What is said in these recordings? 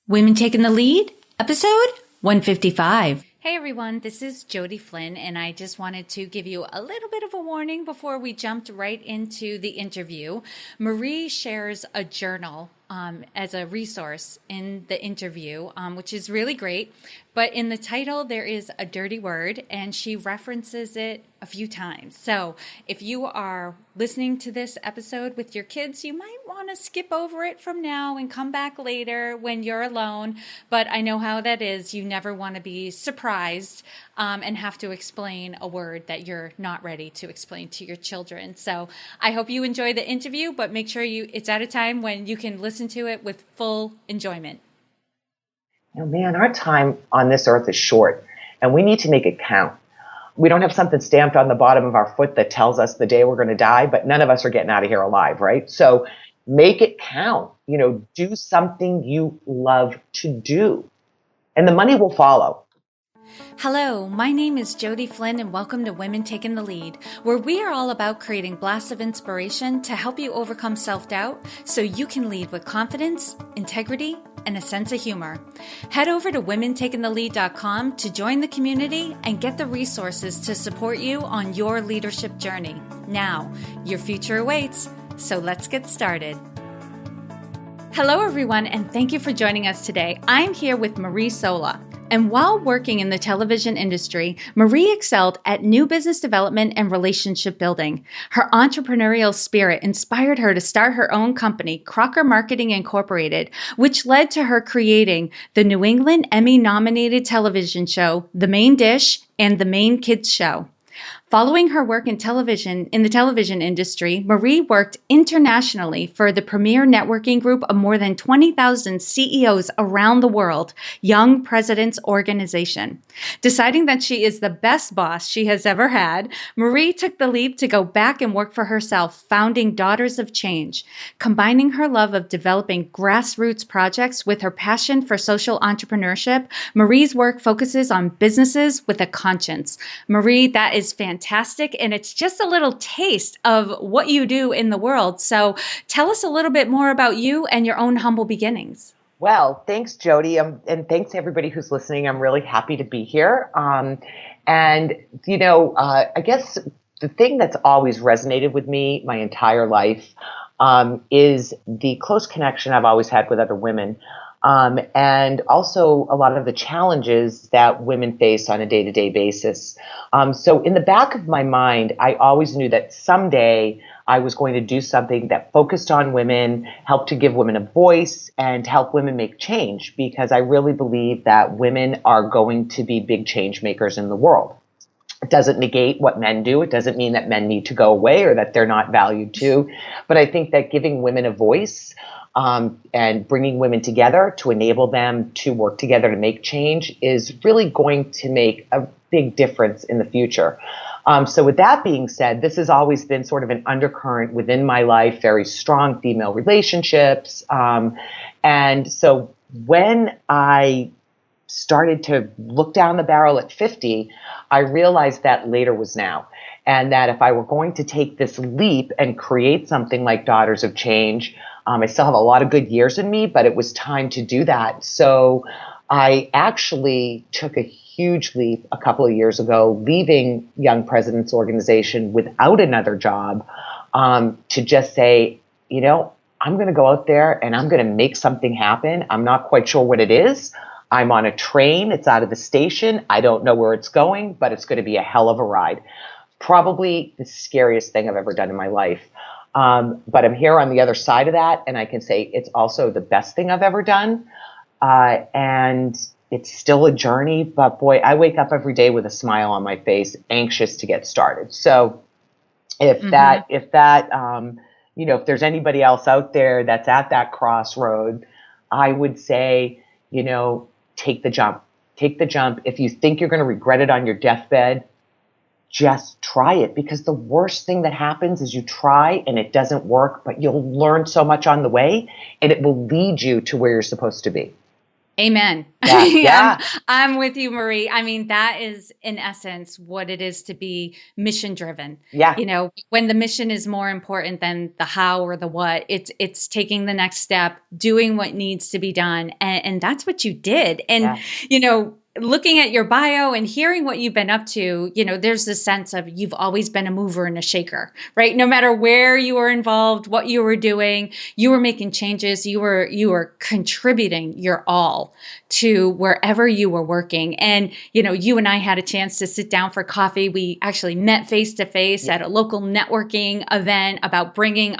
Women Taking the Lead, episode 155. Hey everyone, this is Jody Flynn, and I just wanted to give you a little bit of a warning before we jumped right into the interview. Marie shares a journal as a resource in the interview, which is really great. But in the title, there is a dirty word, and she references it a few times. So if you are listening to this episode with your kids, you might want to skip over it from now and come back later when you're alone. But I know how that is. You never want to be surprised and have to explain a word that you're not ready to explain to your children. So I hope you enjoy the interview, but make sure it's at a time when you can listen to it with full enjoyment. Oh man, our time on this earth is short, and we need to make it count. We don't have something stamped on the bottom of our foot that tells us the day we're going to die, but none of us are getting out of here alive, right? So make it count. Do something you love to do, and the money will follow. Hello, my name is Jody Flynn, and welcome to Women Taking the Lead, where we are all about creating blasts of inspiration to help you overcome self-doubt so you can lead with confidence, integrity, and a sense of humor. Head over to womentakingthelead.com to join the community and get the resources to support you on your leadership journey. Now, your future awaits, so let's get started. Hello, everyone, and thank you for joining us today. I'm here with Marie Sola. And while working in the television industry, Marie excelled at new business development and relationship building. Her entrepreneurial spirit inspired her to start her own company, Crocker Marketing Incorporated, which led to her creating the New England Emmy nominated television show, The Maine Dish and The Maine Kids Show. Following her work in the television industry, Marie worked internationally for the premier networking group of more than 20,000 CEOs around the world, Young Presidents Organization. Deciding that she is the best boss she has ever had, Marie took the leap to go back and work for herself, founding Daughters of Change. Combining her love of developing grassroots projects with her passion for social entrepreneurship, Marie's work focuses on businesses with a conscience. Marie, that is fantastic, and it's just a little taste of what you do in the world. So tell us a little bit more about you and your own humble beginnings. Well, thanks, Jody, and thanks to everybody who's listening. I'm really happy to be here. I guess the thing that's always resonated with me my entire life is the close connection I've always had with other women. And also a lot of the challenges that women face on a day-to-day basis. So in the back of my mind, I always knew that someday I was going to do something that focused on women, helped to give women a voice, and help women make change, because I really believe that women are going to be big change makers in the world. It doesn't negate what men do. It doesn't mean that men need to go away or that they're not valued too. But I think that giving women a voice and bringing women together to enable them to work together to make change is really going to make a big difference in the future. So with that being said, this has always been sort of an undercurrent within my life, very strong female relationships. And so when I started to look down the barrel at 50, I realized that later was now. And that if I were going to take this leap and create something like Daughters of Change, I still have a lot of good years in me, but it was time to do that. So I actually took a huge leap a couple of years ago, leaving Young Presidents Organization without another job, to just say, I'm going to go out there and I'm going to make something happen. I'm not quite sure what it is. I'm on a train. It's out of the station. I don't know where it's going, but it's going to be a hell of a ride. Probably the scariest thing I've ever done in my life. But I'm here on the other side of that, and I can say it's also the best thing I've ever done. And it's still a journey, but boy, I wake up every day with a smile on my face, anxious to get started. So if there's anybody else out there that's at that crossroad, I would say, take the jump. Take the jump. If you think you're going to regret it on your deathbed, just try it, because the worst thing that happens is you try and it doesn't work, but you'll learn so much on the way and it will lead you to where you're supposed to be. Amen. Yeah, yeah, I'm with you, Marie. I mean, that is in essence what it is to be mission driven. yeah, You know, when the mission is more important than the how or the what, it's taking the next step, doing what needs to be done. And that's what you did. And, yeah, you know, looking at your bio and hearing what you've been up to, you know, there's this sense of you've always been a mover and a shaker, right? No matter where you were involved, what you were doing, you were making changes, you were contributing your all to wherever you were working. And, you know, you and I had a chance to sit down for coffee. We actually met face to face yeah, at a local networking event about bringing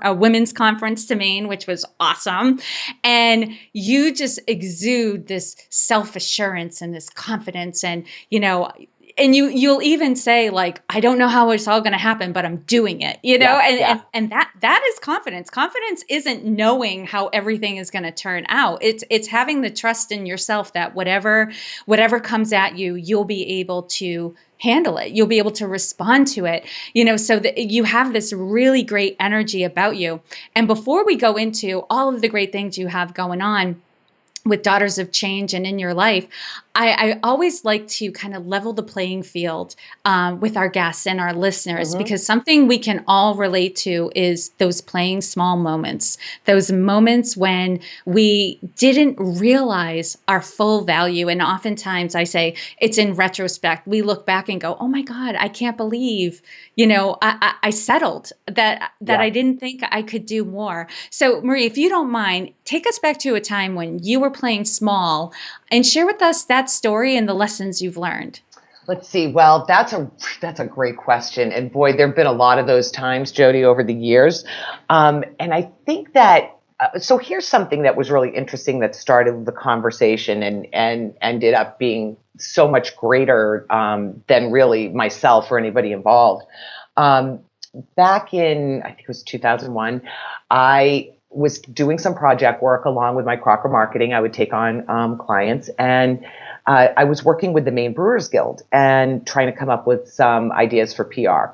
a women's conference to Maine, which was awesome. And you just exude this self-assurance and this confidence, and, you know, and you'll even say, like, I don't know how it's all going to happen, but I'm doing it, you know. yeah, and yeah. and that is confidence. Confidence isn't knowing how everything is going to turn out. It's having the trust in yourself that whatever comes at you, you'll be able to handle it. You'll be able to respond to it, you know, so that you have this really great energy about you. And before we go into all of the great things you have going on with Daughters of Change and in your life, I always like to kind of level the playing field with our guests and our listeners, Hmm. because something we can all relate to is those playing small moments, those moments when we didn't realize our full value. And oftentimes I say it's in retrospect. We look back and go, oh my God, I can't believe, you know, I settled, that Yeah. I didn't think I could do more. So Marie, if you don't mind, take us back to a time when you were playing small and share with us that story and the lessons you've learned. Let's see. Well, that's a great question, and boy, there've been a lot of those times, Jody, over the years. And I think that so here's something that was really interesting that started the conversation and ended up being so much greater than really myself or anybody involved. Um, Back in, I think it was 2001, I was doing some project work along with my Crocker Marketing. I would take on clients, and I was working with the Maine Brewers Guild and trying to come up with some ideas for PR.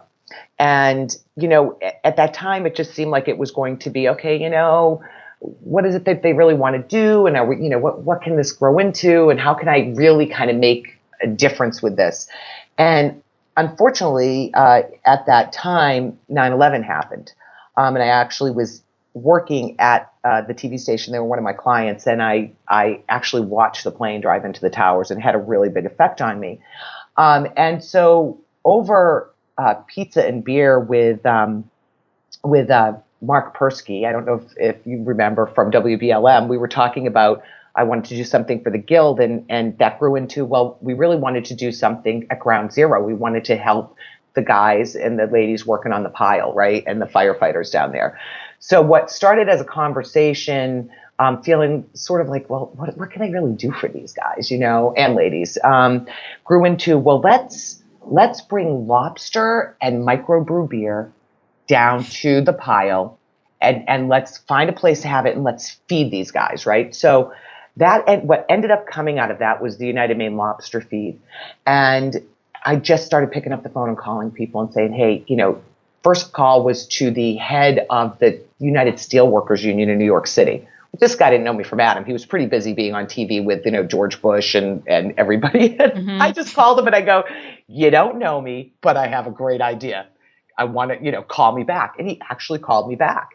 And, you know, at that time, it just seemed like it was going to be, okay, you know, what is it that they really want to do? And, are we, you know, what can this grow into? And how can I really kind of make a difference with this? And unfortunately, at that time, 9/11 happened. And I actually was working at the TV station. They were one of my clients, and I actually watched the plane drive into the towers, and it had a really big effect on me. And so over pizza and beer with Mark Persky, I don't know if you remember from WBLM, we were talking about I wanted to do something for the guild, and that grew into, well, we really wanted to do something at ground zero. We wanted to help the guys and the ladies working on the pile, right, and the firefighters down there. So what started as a conversation, feeling sort of like, well, what can I really do for these guys, you know, and ladies, grew into, well, let's bring lobster and microbrew beer down to the pile, and let's find a place to have it, and let's feed these guys, right? So that, and what ended up coming out of that was the United Maine Lobster Feed. And I just started picking up the phone and calling people and saying, hey, you know, first call was to the head of the United Steelworkers Union in New York City. This guy didn't know me from Adam. He was pretty busy being on TV with, you know, George Bush and everybody. I Mm-hmm. just called him and I go, you don't know me, but I have a great idea. I want to, you know, call me back. And he actually called me back.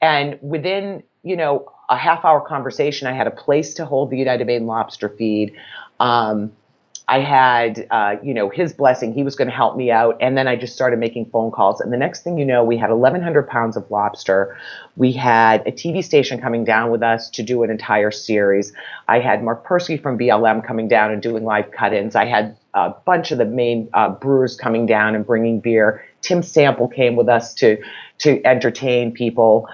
And within, you know, a half-hour conversation, I had a place to hold the United Maine Lobster Feed. I had, you know, his blessing. He was going to help me out. And then I just started making phone calls. And the next thing you know, we had 1,100 pounds of lobster. We had a TV station coming down with us to do an entire series. I had Mark Persky from BLM coming down and doing live cut-ins. I had a bunch of the Maine brewers coming down and bringing beer. Tim Sample came with us to entertain people.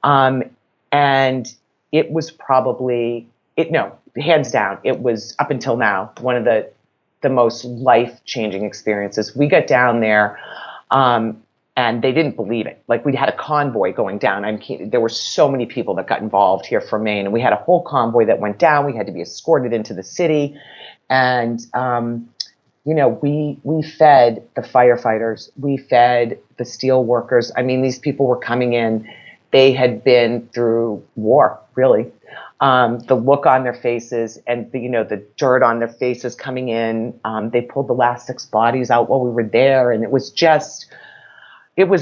And it was probably, hands down, it was up until now one of the most life-changing experiences. We got down there, and they didn't believe it. Like, we had a convoy going down. There were so many people that got involved here from Maine, and we had a whole convoy that went down. We had to be escorted into the city, and you know, we fed the firefighters, we fed the steel workers. I mean, these people were coming in. they had been through war, really. The look on their faces and the dirt on their faces coming in. They pulled the last 6 bodies out while we were there, and it was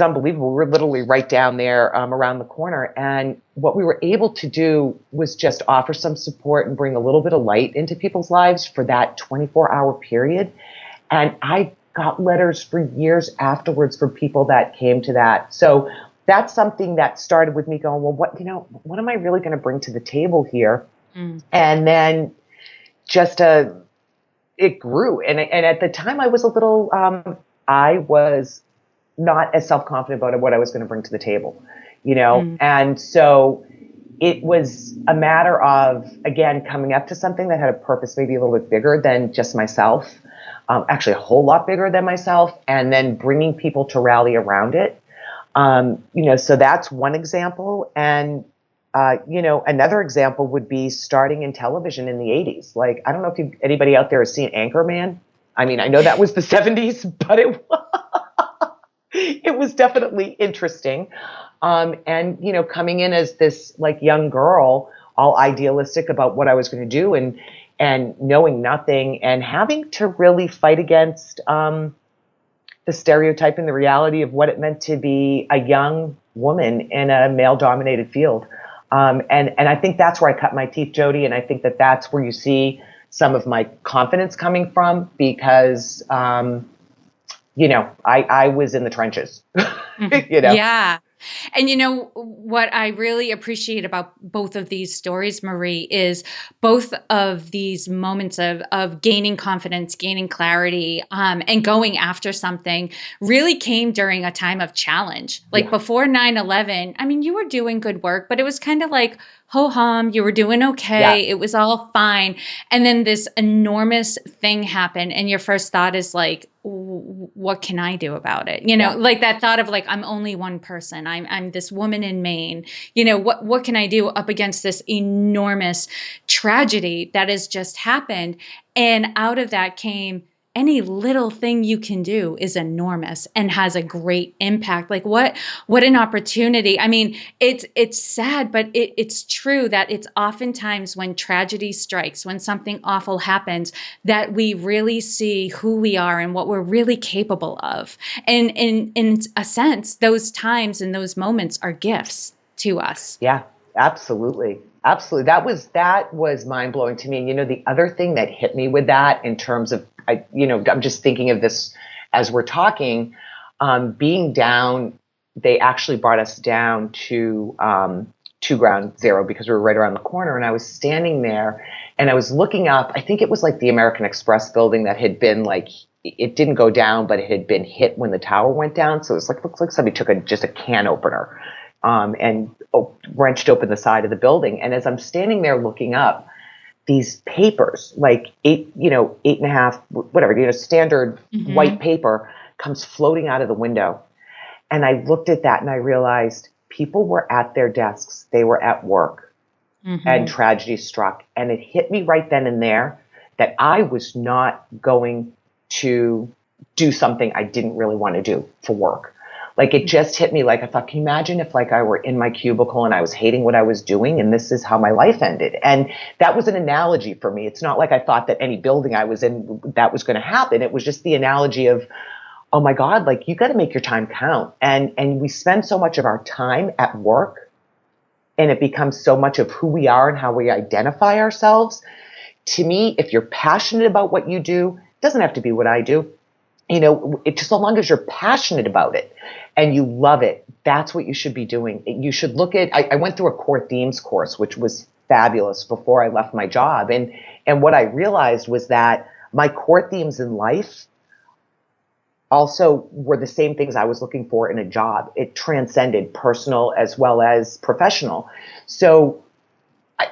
unbelievable. We were literally right down there around the corner. And what we were able to do was just offer some support and bring a little bit of light into people's lives for that 24-hour period. And I got letters for years afterwards from people that came to that. So that's something that started with me going, well, what am I really going to bring to the table here? And then just it grew. And at the time I was a little, I was not as self-confident about what I was going to bring to the table, and so it was a matter of, again, coming up to something that had a purpose maybe a little bit bigger than just myself, actually a whole lot bigger than myself, and then bringing people to rally around it. So that's one example. And, another example would be starting in television in the 80s. Like, I don't know if anybody out there has seen Anchorman. I mean, I know that was the 70s, but it was definitely interesting. And, coming in as this like young girl, all idealistic about what I was going to do and knowing nothing and having to really fight against the stereotype and the reality of what it meant to be a young woman in a male-dominated field. And I think that's where I cut my teeth, Jody, and I think that that's where you see some of my confidence coming from because, I was in the trenches, Yeah. And what I really appreciate about both of these stories, Marie, is both of these moments of gaining confidence, gaining clarity, and going after something really came during a time of challenge. Like before 9/11, I mean, you were doing good work, but it was kind of like, ho-hum, you were doing okay. It was all fine. And then this enormous thing happened. And your first thought is like, what can I do about it? Like that thought of like, I'm only one person. I'm this woman in Maine. What can I do up against this enormous tragedy that has just happened? And out of that came, any little thing you can do is enormous and has a great impact. Like what an opportunity. I mean, it's sad, but it's true that it's oftentimes when tragedy strikes, when something awful happens, that we really see who we are and what we're really capable of. And in a sense, those times and those moments are gifts to us. Yeah, absolutely. Absolutely. That was mind blowing to me. And the other thing that hit me with that in terms of, I'm just thinking of this as we're talking, being down, they actually brought us down to ground zero because we were right around the corner. And I was standing there and I was looking up, I think it was like the American Express building that had been like, it didn't go down, but it had been hit when the tower went down. So it was like, looks like somebody took just a can opener and wrenched open the side of the building. And as I'm standing there looking up, these papers, like 8.5, whatever, standard white paper comes floating out of the window. And I looked at that and I realized people were at their desks. They were at work and tragedy struck. And it hit me right then and there that I was not going to do something I didn't really want to do for work. Like it just hit me like I thought, can you imagine if like I were in my cubicle and I was hating what I was doing and this is how my life ended? And that was an analogy for me. It's not like I thought that any building I was in that was going to happen. It was just the analogy of, oh my God, like you got to make your time count. And we spend so much of our time at work and it becomes so much of who we are and how we identify ourselves. To me, if you're passionate about what you do, it doesn't have to be what I do. It just so long as you're passionate about it and you love it, that's what you should be doing. You should look at, I went through a core themes course, which was fabulous before I left my job. And what I realized was that my core themes in life also were the same things I was looking for in a job. It transcended personal as well as professional. So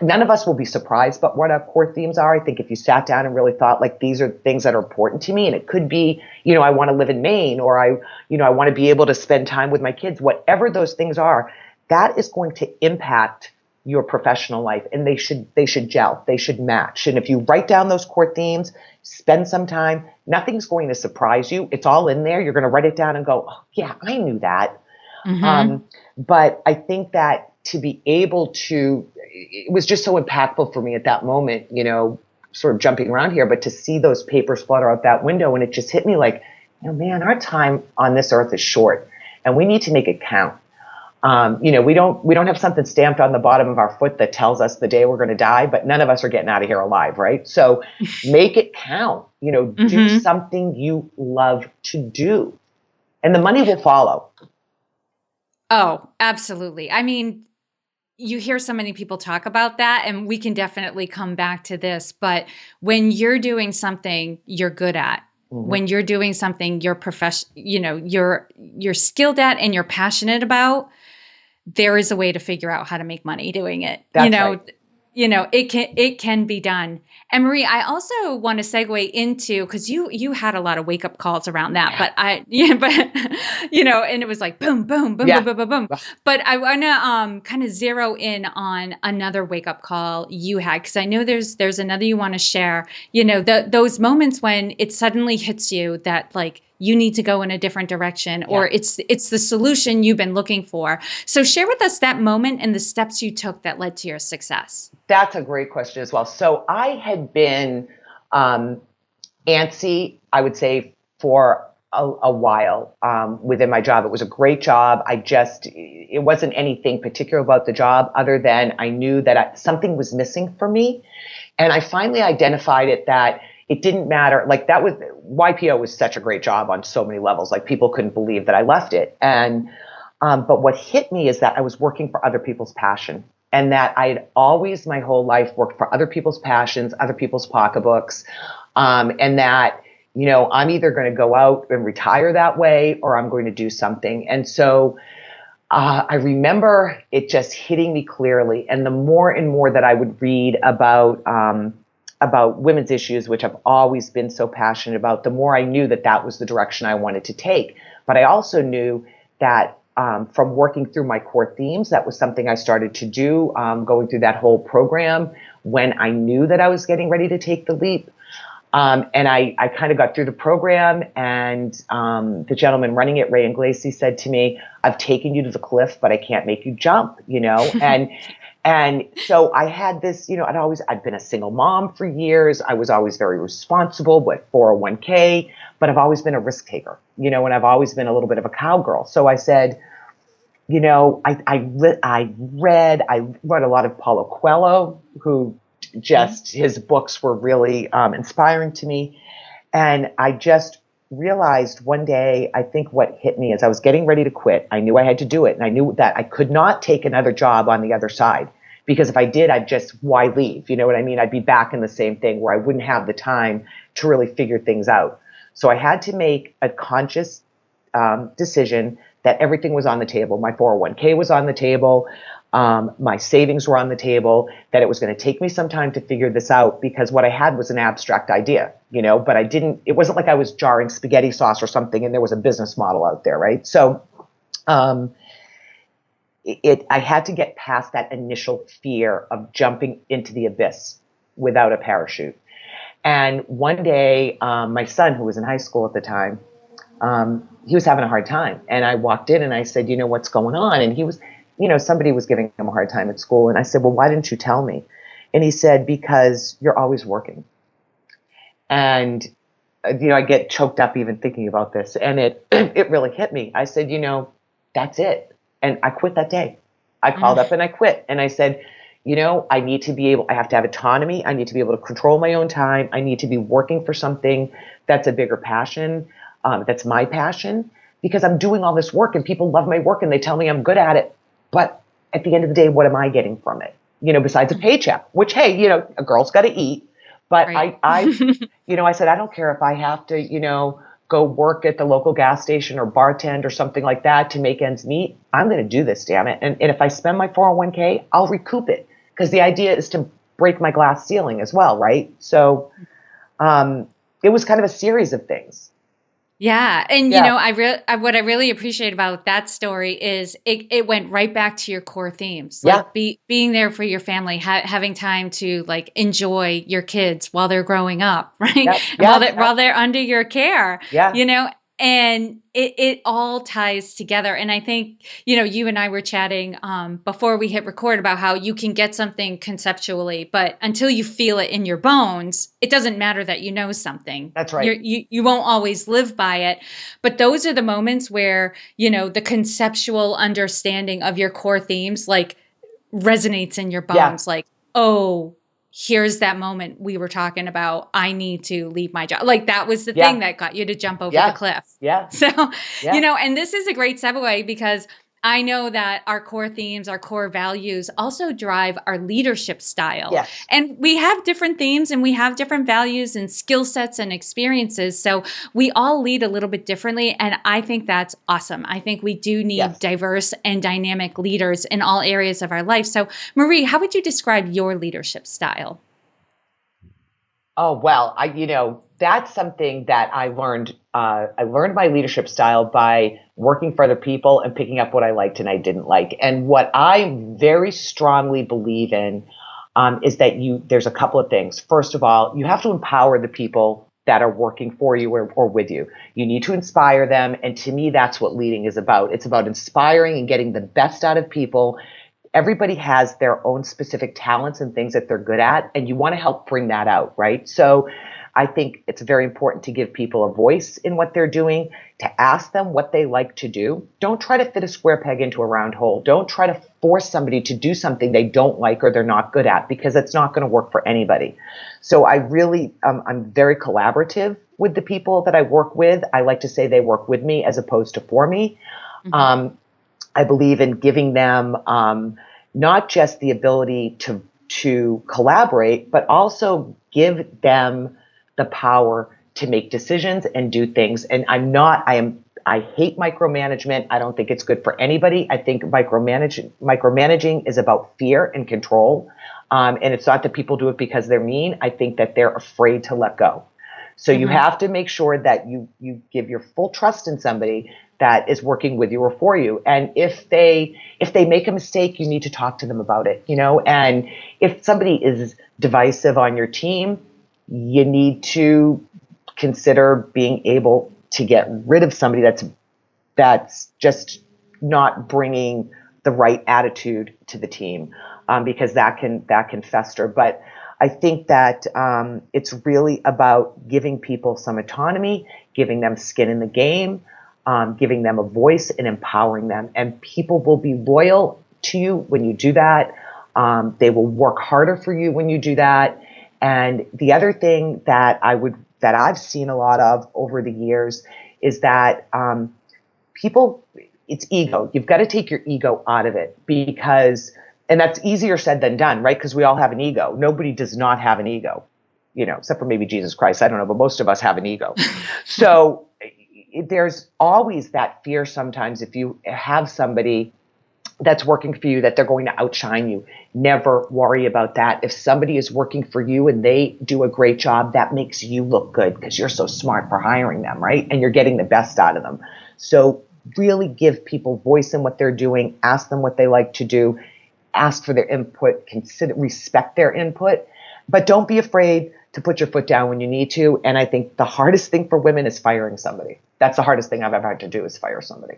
none of us will be surprised by what our core themes are. I think if you sat down and really thought like these are things that are important to me, and it could be, I want to live in Maine, or I want to be able to spend time with my kids, whatever those things are, that is going to impact your professional life, and they should gel, they should match. And if you write down those core themes, spend some time, nothing's going to surprise you. It's all in there. You're going to write it down and go, oh, yeah, I knew that. Mm-hmm. But I think that to be able to, it was just so impactful for me at that moment, sort of jumping around here, but to see those papers flutter out that window, and it just hit me like, man, our time on this earth is short and we need to make it count. We don't have something stamped on the bottom of our foot that tells us the day we're going to die, but none of us are getting out of here alive, right? So make it count, do Mm-hmm. something you love to do, and the money will follow. Oh, absolutely. I mean, you hear so many people talk about that, and we can definitely come back to this, but when you're doing something you're good at, Mm-hmm. when you're doing something you're you're skilled at and you're passionate about, there is a way to figure out how to make money doing it. That's right. It can be done. And Marie, I also want to segue into, because you had a lot of wake up calls around that, but and it was like boom, boom, boom, boom, Yeah. boom, boom, boom. But I want to kind of zero in on another wake up call you had, because I know there's another you want to share. Those moments when it suddenly hits you that like you need to go in a different direction, or it's the solution you've been looking for. So share with us that moment and the steps you took that led to your success. That's a great question as well. So I had been antsy, I would say, for a while within my job. It was a great job. It wasn't anything particular about the job other than I knew that something was missing for me. And I finally identified it, that it didn't matter. Like YPO was such a great job on so many levels. Like people couldn't believe that I left it. But what hit me is that I was working for other people's passion, and that I had always my whole life worked for other people's passions, other people's pocketbooks. And that, I'm either going to go out and retire that way or I'm going to do something. And so I remember it just hitting me clearly. And the more and more that I would read about women's issues, which I've always been so passionate about, the more I knew that that was the direction I wanted to take. But I also knew that from working through my core themes, that was something I started to do, going through that whole program when I knew that I was getting ready to take the leap. And I kind of got through the program, and the gentleman running it, Ray Inglesi, said to me, "I've taken you to the cliff, but I can't make you jump," And so I had this, I'd been a single mom for years. I was always very responsible with 401k, but I've always been a risk taker, and I've always been a little bit of a cowgirl. So I said, I read a lot of Paulo Coelho, who just, his books were really inspiring to me. And I just realized one day, I think what hit me is I was getting ready to quit. I knew I had to do it. And I knew that I could not take another job on the other side, because if I did, why leave? You know what I mean? I'd be back in the same thing where I wouldn't have the time to really figure things out. So I had to make a conscious decision that everything was on the table. My 401k was on the table. My savings were on the table, that it was going to take me some time to figure this out, because what I had was an abstract idea, but it wasn't like I was jarring spaghetti sauce or something and there was a business model out there, right? So I had to get past that initial fear of jumping into the abyss without a parachute. And one day, my son, who was in high school at the time, he was having a hard time. And I walked in and I said, what's going on? And he was, somebody was giving him a hard time at school. And I said, well, why didn't you tell me? And he said, because you're always working. And, I get choked up even thinking about this. And it really hit me. I said, that's it. And I quit that day. I called up and I quit. And I said, I have to have autonomy. I need to be able to control my own time. I need to be working for something that's a bigger passion. That's my passion, because I'm doing all this work and people love my work and they tell me I'm good at it. But at the end of the day, what am I getting from it? Besides a paycheck, which, hey, a girl's got to eat. But right. I said, I don't care if I have to, go work at the local gas station or bartend or something like that to make ends meet. I'm going to do this, damn it. And if I spend my 401k, I'll recoup it, because the idea is to break my glass ceiling as well, right? So it was kind of a series of things. Yeah. And, what I really appreciate about that story is it went right back to your core themes, like being there for your family, having time to like enjoy your kids while they're growing up, right? Yep. And while they're under your care, And it all ties together. And I think, you and I were chatting before we hit record about how you can get something conceptually, but until you feel it in your bones, it doesn't matter that you know something. That's right. You won't always live by it. But those are the moments where, the conceptual understanding of your core themes, like, resonates in your bones. Like, oh, here's that moment we were talking about. I need to leave my job. Like, that was the thing that got you to jump over the cliff. Yeah. So, and this is a great segue because I know that our core themes, our core values also drive our leadership style. Yes. And we have different themes and we have different values and skill sets and experiences. So we all lead a little bit differently. And I think that's awesome. I think we do need diverse and dynamic leaders in all areas of our life. So Marie, how would you describe your leadership style? Oh, well, that's something that I learned. I learned my leadership style by working for other people and picking up what I liked and I didn't like. And what I very strongly believe in is that there's a couple of things. First of all, you have to empower the people that are working for you or with you. You need to inspire them. And to me, that's what leading is about. It's about inspiring and getting the best out of people. Everybody has their own specific talents and things that they're good at, and you want to help bring that out, right? So I think it's very important to give people a voice in what they're doing, to ask them what they like to do. Don't try to fit a square peg into a round hole. Don't try to force somebody to do something they don't like or they're not good at, because it's not going to work for anybody. So I really, I'm very collaborative with the people that I work with. I like to say they work with me as opposed to for me. Mm-hmm. I believe in giving them not just the ability to collaborate, but also give them the power to make decisions and do things. And I hate micromanagement. I don't think it's good for anybody. I think micromanaging is about fear and control. And it's not that people do it because they're mean. I think that they're afraid to let go. So you have to make sure that you give your full trust in somebody that is working with you or for you. And if they make a mistake, you need to talk to them about it, and if somebody is divisive on your team, you need to consider being able to get rid of somebody that's just not bringing the right attitude to the team, because that can fester. But I think that it's really about giving people some autonomy, giving them skin in the game, giving them a voice and empowering them. And people will be loyal to you when you do that. They will work harder for you when you do that. And the other thing that I've seen a lot of over the years is that people, it's ego. You've got to take your ego out of it, and that's easier said than done, right? Because we all have an ego. Nobody does not have an ego, except for maybe Jesus Christ. I don't know, but most of us have an ego. So there's always that fear sometimes if you have somebody that's working for you that they're going to outshine you. Never worry about that. If somebody is working for you and they do a great job, that makes you look good because you're so smart for hiring them, right? And you're getting the best out of them. So really give people voice in what they're doing. Ask them what they like to do. Ask for their input. Respect their input. But don't be afraid to put your foot down when you need to. And I think the hardest thing for women is firing somebody. That's the hardest thing I've ever had to do, is fire somebody.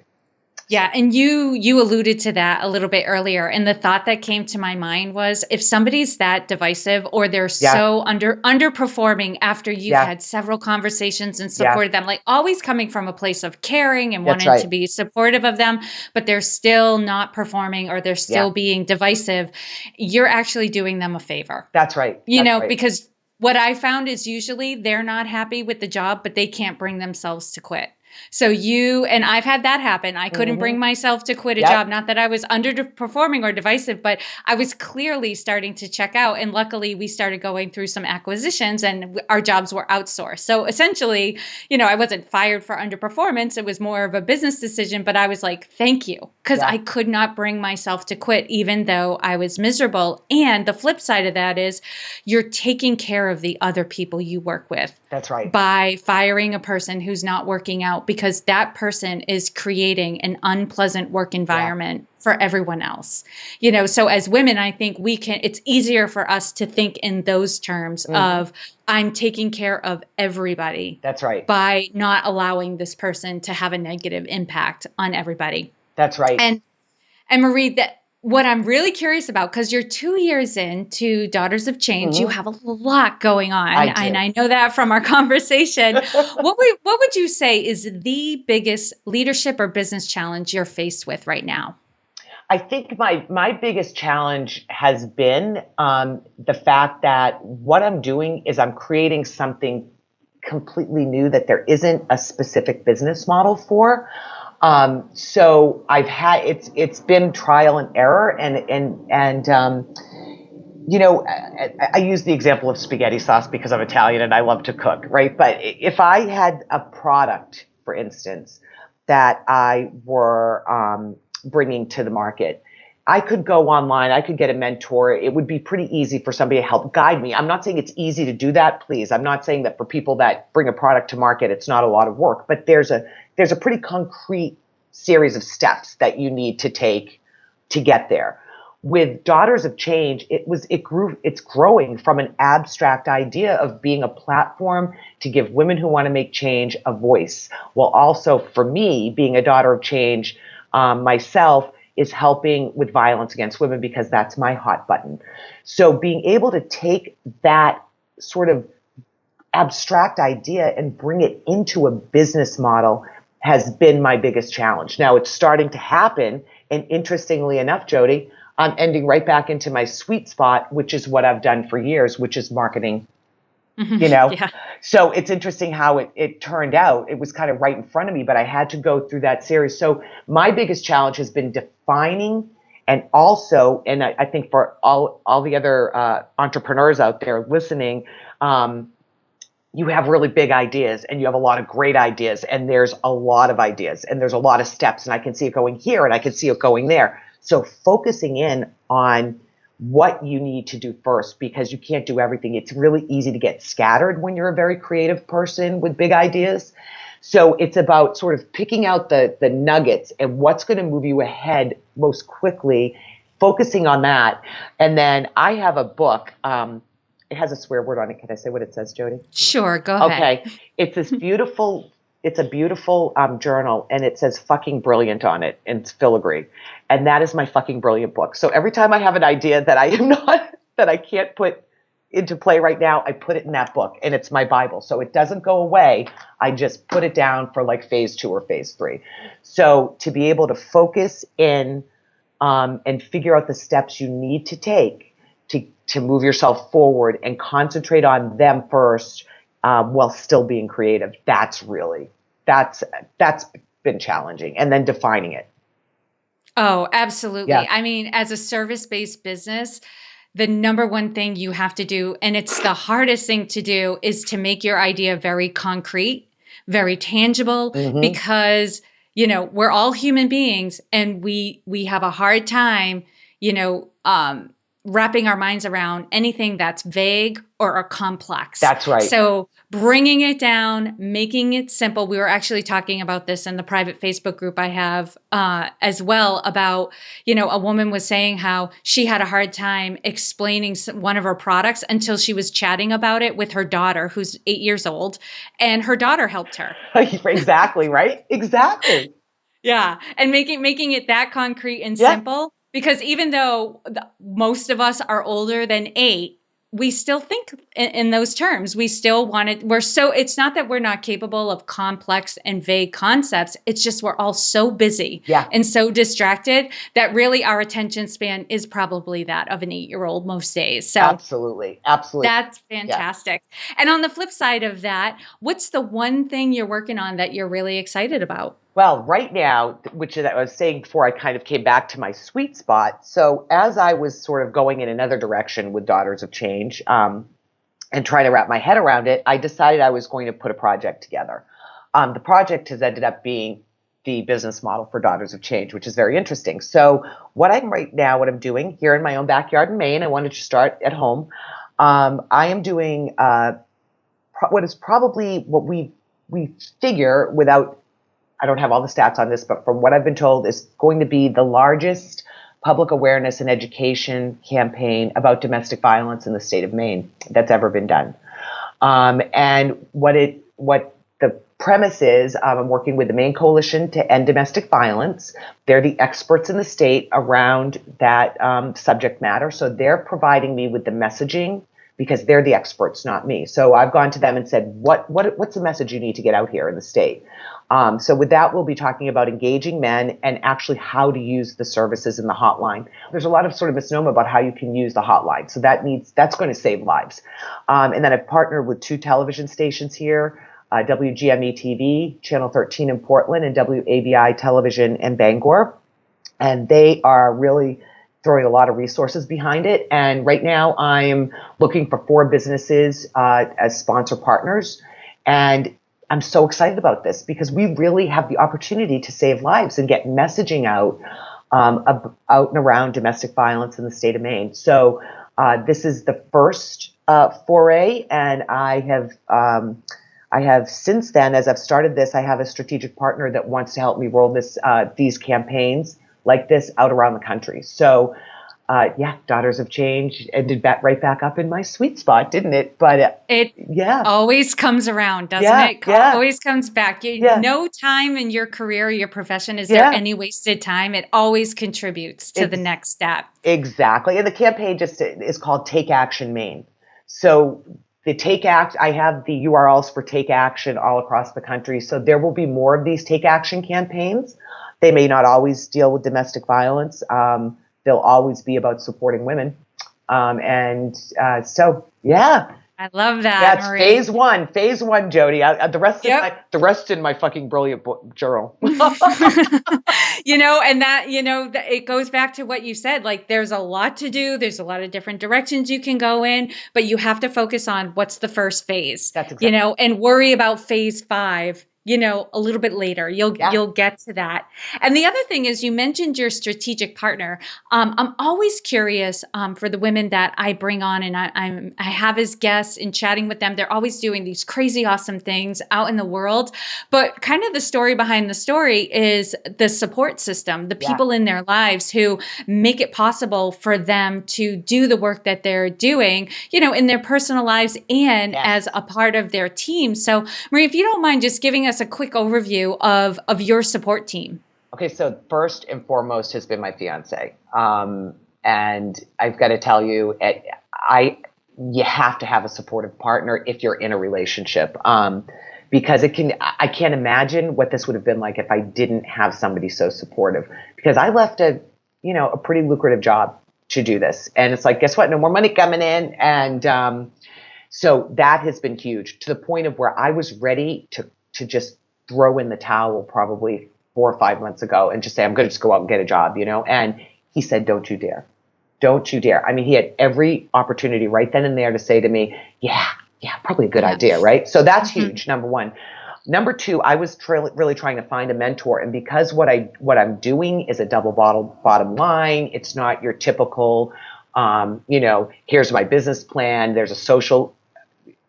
Yeah. And you alluded to that a little bit earlier. And the thought that came to my mind was, if somebody's that divisive or they're so underperforming after you've had several conversations and supported them, like always coming from a place of caring and wanting to be supportive of them, but they're still not performing or they're still being divisive, you're actually doing them a favor. That's right. Because what I found is usually they're not happy with the job, but they can't bring themselves to quit. So and I've had that happen. I couldn't bring myself to quit a job. Not that I was underperforming or divisive, but I was clearly starting to check out. And luckily we started going through some acquisitions and our jobs were outsourced. So essentially, I wasn't fired for underperformance. It was more of a business decision, but I was like, thank you. Because I could not bring myself to quit, even though I was miserable. And the flip side of that is you're taking care of the other people you work with. That's right. By firing a person who's not working out out because that person is creating an unpleasant work environment for everyone else. So as women, I think it's easier for us to think in those terms of I'm taking care of everybody. That's right. By not allowing this person to have a negative impact on everybody. That's right. And Marie, what I'm really curious about, because you're 2 years into Daughters of Change, you have a lot going on, and I know that from our conversation. What would you say is the biggest leadership or business challenge you're faced with right now? I think my biggest challenge has been the fact that what I'm doing is I'm creating something completely new that there isn't a specific business model for. So it's been trial and error, and I use the example of spaghetti sauce because I'm Italian and I love to cook, right? But if I had a product, for instance, that I were bringing to the market, I could go online, I could get a mentor. It would be pretty easy for somebody to help guide me. I'm not saying it's easy to do that, please. I'm not saying that for people that bring a product to market, it's not a lot of work, but there's a pretty concrete series of steps that you need to take to get there. With Daughters of Change, it's growing from an abstract idea of being a platform to give women who want to make change a voice, while also, for me, being a daughter of change myself, is helping with violence against women because that's my hot button. So being able to take that sort of abstract idea and bring it into a business model has been my biggest challenge. Now it's starting to happen, and interestingly enough, Jody, I'm ending right back into my sweet spot, which is what I've done for years, which is marketing. So it's interesting how it turned out. It was kind of right in front of me, but I had to go through that series. So my biggest challenge has been defining, and also, and I think for all the other entrepreneurs out there listening, you have really big ideas and you have a lot of great ideas, and there's a lot of ideas and there's a lot of steps, and I can see it going here and I can see it going there. So focusing in on what you need to do first, because you can't do everything. It's really easy to get scattered when you're a very creative person with big ideas. So it's about sort of picking out the nuggets and what's going to move you ahead most quickly, focusing on that. And then I have a book. It has a swear word on it. Can I say what it says, Jody? Sure, go ahead. Okay. It's this beautiful, it's a beautiful journal, and it says fucking brilliant on it in filigree. And that is my fucking brilliant book. So every time I have an idea that I can't put into play right now, I put it in that book, and it's my Bible. So it doesn't go away. I just put it down for like phase 2 or phase 3. So to be able to focus in and figure out the steps you need to take to move yourself forward and concentrate on them first, while still being creative. That's been challenging. And then defining it. Oh, absolutely. Yeah. I mean, as a service-based business, the number one thing you have to do, and it's the hardest thing to do, is to make your idea very concrete, very tangible, because, we're all human beings, and we have a hard time, wrapping our minds around anything that's vague or complex. That's right. So bringing it down, making it simple. We were actually talking about this in the private Facebook group I have as well, about, a woman was saying how she had a hard time explaining one of her products until she was chatting about it with her daughter, who's 8 years old, and her daughter helped her. Exactly, right? Exactly. Yeah. And making it that concrete and simple. Because even though most of us are older than 8, we still think in those terms. We still want it. It's not that we're not capable of complex and vague concepts. It's just we're all so busy and so distracted that really our attention span is probably that of an 8-year-old most days. So Absolutely. That's fantastic. Yeah. And on the flip side of that, what's the one thing you're working on that you're really excited about? Well, right now, which I was saying before, I kind of came back to my sweet spot. So as I was sort of going in another direction with Daughters of Change, and trying to wrap my head around it, I decided I was going to put a project together. The project has ended up being the business model for Daughters of Change, which is very interesting. So what I'm doing here in my own backyard in Maine, I wanted to start at home. I am doing what is probably what we figure, without I don't have all the stats on this, but from what I've been told, is going to be the largest public awareness and education campaign about domestic violence in the state of Maine that's ever been done. And what the premise is, I'm working with the Maine Coalition to End Domestic Violence. They're the experts in the state around that subject matter. So they're providing me with the messaging because they're the experts, not me. So I've gone to them and said, what's the message you need to get out here in the state? So with that, we'll be talking about engaging men and actually how to use the services in the hotline. There's a lot of sort of misnomer about how you can use the hotline. So that's going to save lives. And then I've partnered with 2 television stations here, WGME TV, Channel 13 in Portland, and WABI Television in Bangor. And they are really throwing a lot of resources behind it. And right now I'm looking for 4 businesses as sponsor partners. And I'm so excited about this because we really have the opportunity to save lives and get messaging out and around domestic violence in the state of Maine. So this is the first foray, and I have since then, as I've started this, I have a strategic partner that wants to help me roll these campaigns like this out around the country. So Daughters of Change ended right back up in my sweet spot, didn't it? But it always comes around, doesn't it? Always comes back. No time in your career, your profession, is there any wasted time. It always contributes to the next step. Exactly. And the campaign just is called Take Action Maine. So the Take Act, I have the URLs for Take Action all across the country. So there will be more of these Take Action campaigns. They may not always deal with domestic violence. They'll always be about supporting women. I love that. That's Marie. Phase one, Jody. The rest in my fucking brilliant journal. It goes back to what you said. Like, there's a lot to do. There's a lot of different directions you can go in, but you have to focus on what's the first phase. That's exactly. And worry about phase 5. A little bit later, you'll get to that. And the other thing is, you mentioned your strategic partner. I'm always curious for the women that I bring on and I have as guests and chatting with them. They're always doing these crazy, awesome things out in the world. But kind of the story behind the story is the support system, the people in their lives who make it possible for them to do the work that they're doing, in their personal lives and as a part of their team. So, Marie, if you don't mind just giving us a quick overview of your support team. Okay, so first and foremost has been my fiance. And I've got to tell you, you have to have a supportive partner if you're in a relationship. Because I can't imagine what this would have been like if I didn't have somebody so supportive. Because I left a pretty lucrative job to do this. And it's like, guess what? No more money coming in. And so that has been huge, to the point of where I was ready to just throw in the towel probably 4 or 5 months ago and just say, I'm going to just go out and get a job, And he said, don't you dare. Don't you dare. I mean, he had every opportunity right then and there to say to me, yeah, probably a good idea, right? So that's huge, number one. Number two, I was really trying to find a mentor. And because what I'm doing is a double bottom line, it's not your typical, here's my business plan. There's a social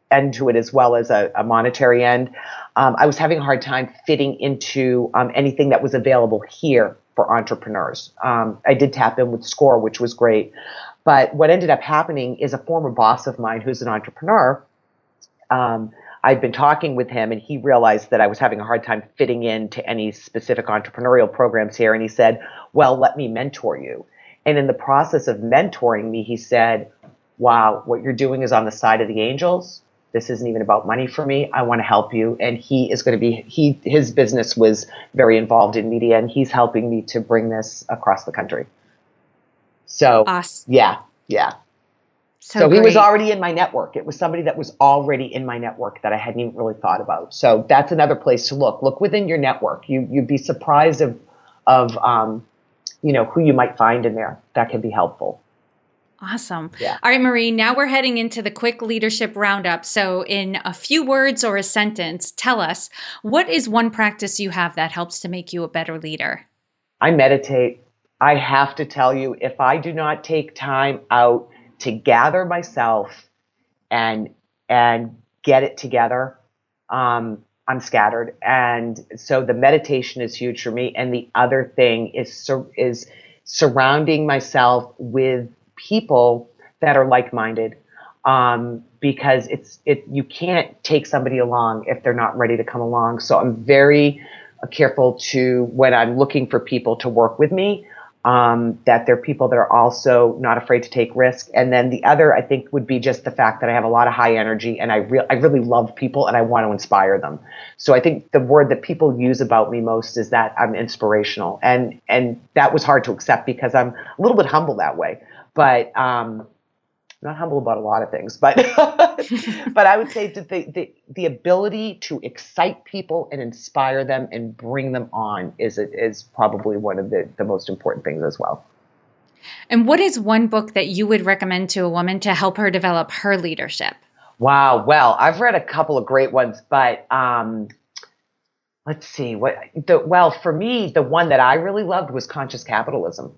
end to it as well as a monetary end. I was having a hard time fitting into anything that was available here for entrepreneurs. I did tap in with SCORE, which was great. But what ended up happening is a former boss of mine who's an entrepreneur, I'd been talking with him and he realized that I was having a hard time fitting into any specific entrepreneurial programs here. And he said, well, let me mentor you. And in the process of mentoring me, he said, wow, what you're doing is on the side of the angels. This isn't even about money for me. I want to help you. And he is going to be, his business was very involved in media and he's helping me to bring this across the country. So, awesome. Yeah. So he great. was already in my network. It was somebody that was already in my network that I hadn't even really thought about. So that's another place to look. Look within your network. You'd be surprised of who you might find in there that can be helpful. Awesome. Yeah. All right, Marie, now we're heading into the quick leadership roundup. So in a few words or a sentence, tell us, what is one practice you have that helps to make you a better leader? I meditate. I have to tell you, if I do not take time out to gather myself and get it together, I'm scattered. And so the meditation is huge for me. And the other thing is surrounding myself with people that are like-minded. Because you can't take somebody along if they're not ready to come along. So I'm very careful to, when I'm looking for people to work with me, that they're people that are also not afraid to take risk. And then the other, I think, would be just the fact that I have a lot of high energy and I really love people and I want to inspire them. So I think the word that people use about me most is that I'm inspirational. And that was hard to accept because I'm a little bit humble that way. But not humble about a lot of things, but but I would say that the ability to excite people and inspire them and bring them on is probably one of the most important things as well. And what is one book that you would recommend to a woman to help her develop her leadership? Wow. Well, I've read a couple of great ones, but let's see. For me, the one that I really loved was Conscious Capitalism.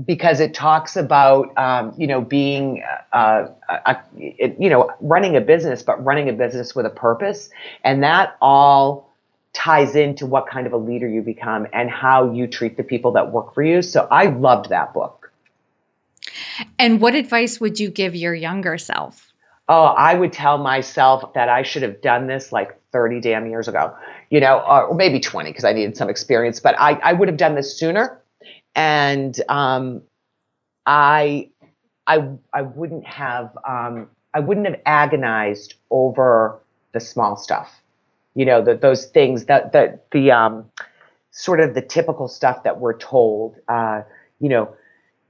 Because it talks about, being, running a business, but running a business with a purpose. And that all ties into what kind of a leader you become and how you treat the people that work for you. So I loved that book. And what advice would you give your younger self? Oh, I would tell myself that I should have done this like 30 damn years ago, or maybe 20 because I needed some experience, but I would have done this sooner. And I wouldn't have agonized over the small stuff, those things that the sort of the typical stuff that we're told.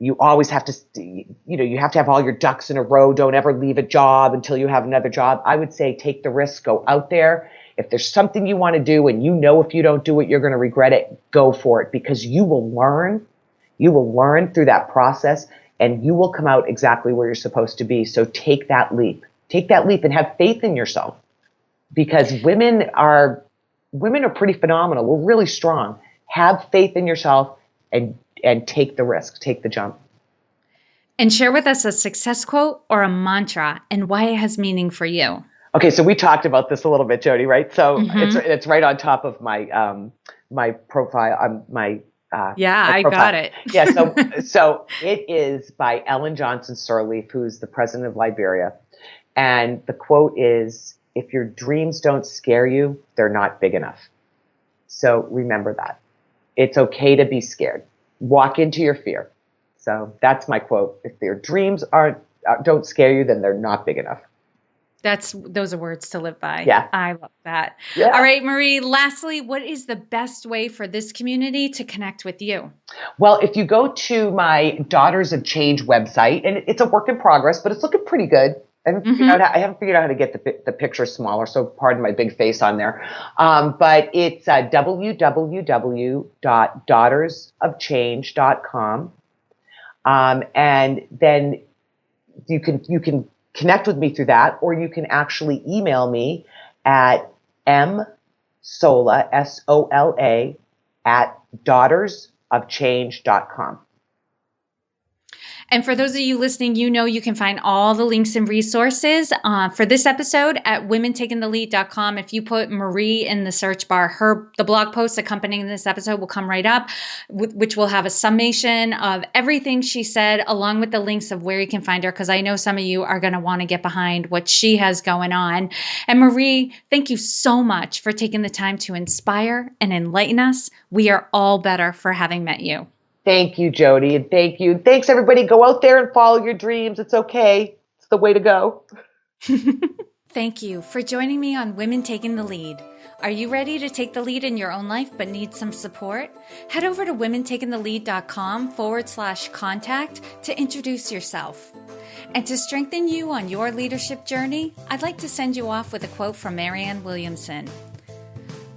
You always have to, you have to have all your ducks in a row. Don't ever leave a job until you have another job. I would say take the risk, go out there. If there's something you want to do and if you don't do it, you're going to regret it, go for it because you will learn. You will learn through that process and you will come out exactly where you're supposed to be. So take that leap. Take that leap and have faith in yourself because women are pretty phenomenal. We're really strong. Have faith in yourself and take the risk, take the jump. And share with us a success quote or a mantra and why it has meaning for you. Okay, so we talked about this a little bit, Jody, right? So it's right on top of my my profile, my I got it. Yeah, so it is by Ellen Johnson Sirleaf, who's the president of Liberia. And the quote is, if your dreams don't scare you, they're not big enough. So remember that. It's okay to be scared. Walk into your fear. So that's my quote. If your dreams don't scare you, then they're not big enough. Those are words to live by. Yeah. I love that. Yeah. All right, Marie, lastly, what is the best way for this community to connect with you? Well, if you go to my Daughters of Change website, and it's a work in progress, but it's looking pretty good. I haven't figured out how to get the picture smaller, so pardon my big face on there. But it's www.daughtersofchange.com. And then you can connect with me through that, or you can actually email me at msola, SOLA, at daughtersofchange.com. And for those of you listening, you can find all the links and resources for this episode at womentakingthelead.com. If you put Marie in the search bar, the blog post accompanying this episode will come right up, which will have a summation of everything she said, along with the links of where you can find her, because I know some of you are going to want to get behind what she has going on. And Marie, thank you so much for taking the time to inspire and enlighten us. We are all better for having met you. Thank you, Jody, and thank you. Thanks, everybody. Go out there and follow your dreams. It's okay. It's the way to go. Thank you for joining me on Women Taking the Lead. Are you ready to take the lead in your own life but need some support? Head over to womentakingthelead.com/contact to introduce yourself. And to strengthen you on your leadership journey, I'd like to send you off with a quote from Marianne Williamson.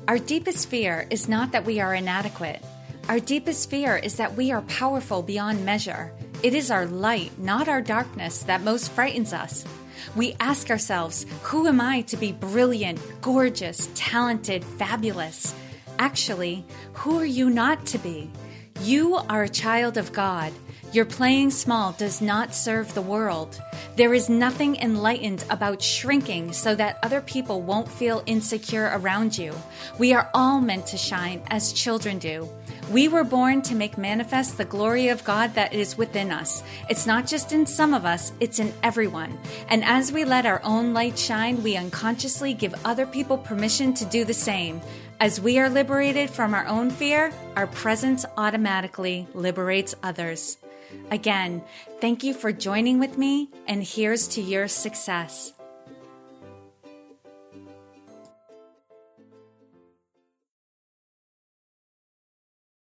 Our deepest fear is not that we are inadequate. Our deepest fear is that we are powerful beyond measure. It is our light, not our darkness, that most frightens us. We ask ourselves, who am I to be brilliant, gorgeous, talented, fabulous? Actually, who are you not to be? You are a child of God. Your playing small does not serve the world. There is nothing enlightened about shrinking so that other people won't feel insecure around you. We are all meant to shine as children do. We were born to make manifest the glory of God that is within us. It's not just in some of us, it's in everyone. And as we let our own light shine, we unconsciously give other people permission to do the same. As we are liberated from our own fear, our presence automatically liberates others. Again, thank you for joining with me, and here's to your success.